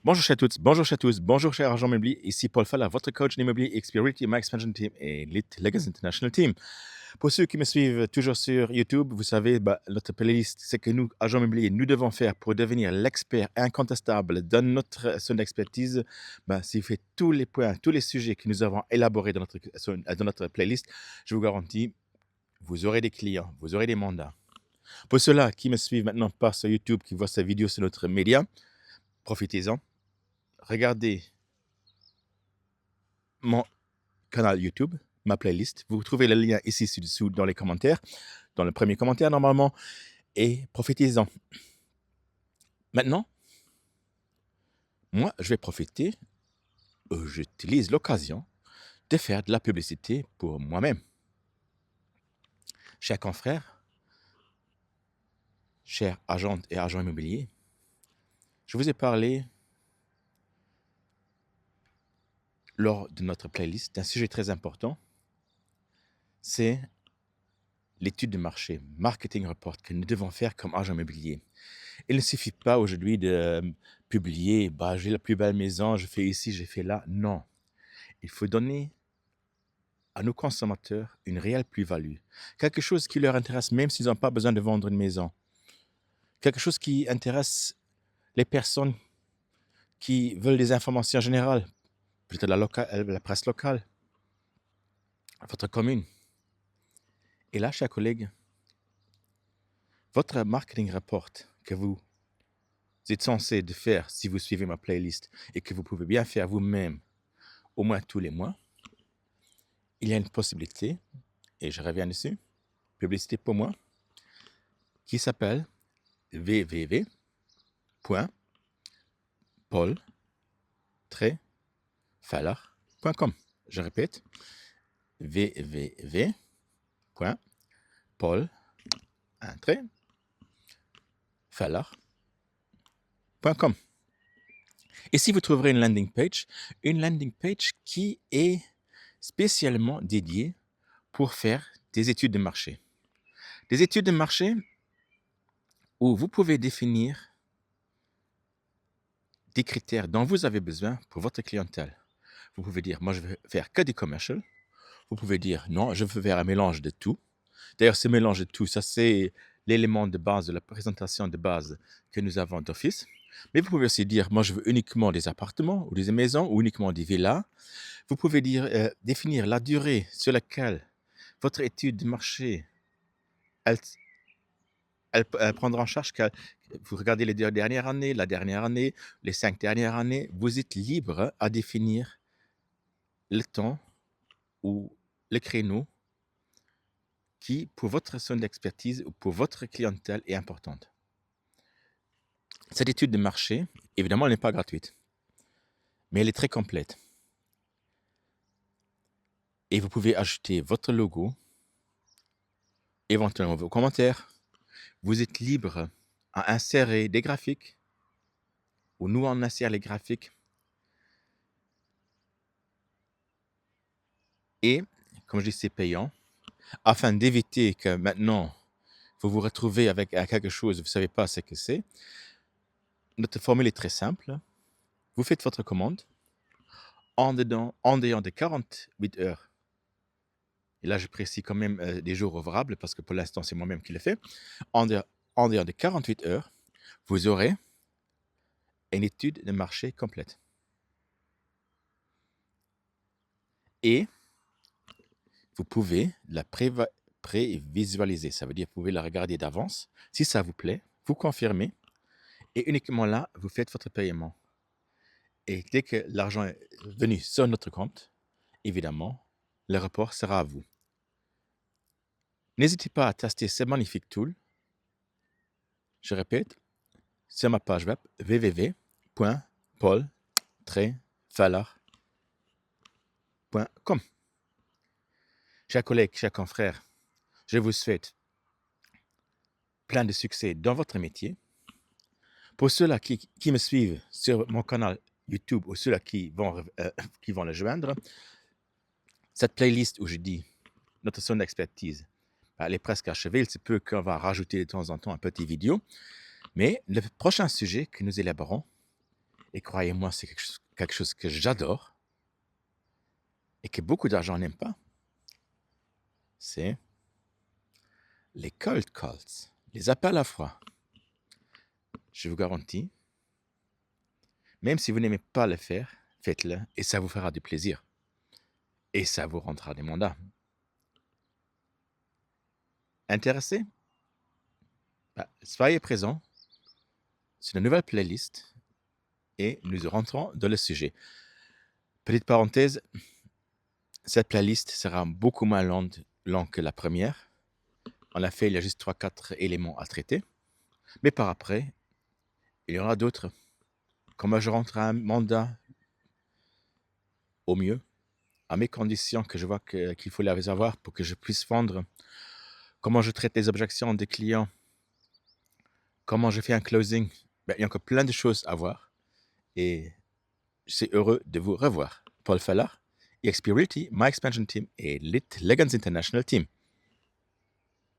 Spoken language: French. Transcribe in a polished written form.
Bonjour à toutes, bonjour à tous, bonjour cher agent immobilier, ici Paul Falla, votre coach en immobilier Xperity, My Expansion Team et Elite Legacy International Team. Pour ceux qui me suivent toujours sur YouTube, vous savez, notre playlist, c'est que nous, agents immobiliers, nous devons faire pour devenir l'expert incontestable dans notre zone d'expertise. Si vous faites tous les points, tous les sujets que nous avons élaborés dans notre playlist, je vous garantis, vous aurez des clients, vous aurez des mandats. Pour ceux-là qui me suivent maintenant pas sur YouTube, qui voient cette vidéo sur notre média, profitez-en. Regardez mon canal YouTube, ma playlist. Vous trouvez le lien ici ci-dessous dans les commentaires, dans le premier commentaire normalement, et profitez-en. Maintenant, moi, je vais profiter, j'utilise l'occasion de faire de la publicité pour moi-même. Chers confrères, chers agentes et agents immobiliers, je vous ai parlé lors de notre playlist d'un sujet très important, c'est l'étude de marché, marketing report que nous devons faire comme agents immobiliers. Il ne suffit pas aujourd'hui de publier, j'ai la plus belle maison, je fais ici, j'ai fait là. Non, il faut donner à nos consommateurs une réelle plus-value. Quelque chose qui leur intéresse même s'ils n'ont pas besoin de vendre une maison. Quelque chose qui intéresse les personnes qui veulent des informations générales, peut-être la presse locale, votre commune. Et là, chers collègues, votre marketing report que vous êtes censé de faire si vous suivez ma playlist et que vous pouvez bien faire vous-même au moins tous les mois, il y a une possibilité, et je reviens dessus, publicité pour moi, qui s'appelle www.paul-fallar.com. Je répète, www.paul-fallar.com. Ici, vous trouverez une landing page qui est spécialement dédiée pour faire des études de marché. Des études de marché où vous pouvez définir des critères dont vous avez besoin pour votre clientèle. Vous pouvez dire, moi, je veux faire que du commercial. Vous pouvez dire, non, je veux faire un mélange de tout. D'ailleurs, ce mélange de tout, ça, c'est l'élément de base de la présentation de base que nous avons d'office. Mais vous pouvez aussi dire, moi, je veux uniquement des appartements ou des maisons ou uniquement des villas. Vous pouvez définir la durée sur laquelle votre étude de marché, elle prendra en charge. Vous regardez les 2 dernières années, la dernière année, les 5 dernières années, vous êtes libre à définir le temps ou le créneau qui, pour votre zone d'expertise ou pour votre clientèle, est importante. Cette étude de marché, évidemment, elle n'est pas gratuite, mais elle est très complète. Et vous pouvez ajouter votre logo, éventuellement vos commentaires. Vous êtes libre à insérer des graphiques, ou nous on insère les graphiques. Et, comme je dis, c'est payant, afin d'éviter que maintenant, vous vous retrouvez avec quelque chose, vous ne savez pas ce que c'est. Notre formule est très simple. Vous faites votre commande en dehors de 48 heures. Et là, je précise quand même des jours ouvrables parce que pour l'instant, c'est moi-même qui le fais. En dehors de 48 heures, vous aurez une étude de marché complète. Et vous pouvez la prévisualiser. Ça veut dire que vous pouvez la regarder d'avance. Si ça vous plaît, vous confirmez. Et uniquement là, vous faites votre paiement. Et dès que l'argent est venu sur notre compte, évidemment, le report sera à vous. N'hésitez pas à tester ce magnifique tool. Je répète, sur ma page web www.paul-fallar.com. Chers collègues, chers confrères, je vous souhaite plein de succès dans votre métier. Pour ceux-là qui me suivent sur mon canal YouTube ou ceux-là qui vont le joindre, cette playlist où je dis notre zone d'expertise, elle est presque achevée. Il se peut qu'on va rajouter de temps en temps un petit vidéo. Mais le prochain sujet que nous élaborons Et croyez-moi, c'est quelque chose que j'adore et que beaucoup d'argent n'aiment pas. C'est les cold calls, les appels à froid. Je vous garantis, même si vous n'aimez pas le faire, faites-le et ça vous fera du plaisir. Et ça vous rendra des mandats. Intéressé? Soyez présents. C'est une nouvelle playlist et nous rentrons dans le sujet. Petite parenthèse, cette playlist sera beaucoup moins longue que la première. En effet, il y a juste 3-4 éléments à traiter. Mais par après, il y en aura d'autres. Comment je rentre un mandat au mieux, à mes conditions que je vois qu'il faut les avoir pour que je puisse vendre. Comment je traite les objections des clients. Comment je fais un closing. Il y a encore plein de choses à voir. Et je suis heureux de vous revoir. Paul Fallard, eXp Realty, My Expansion Team et Lit Legends International Team.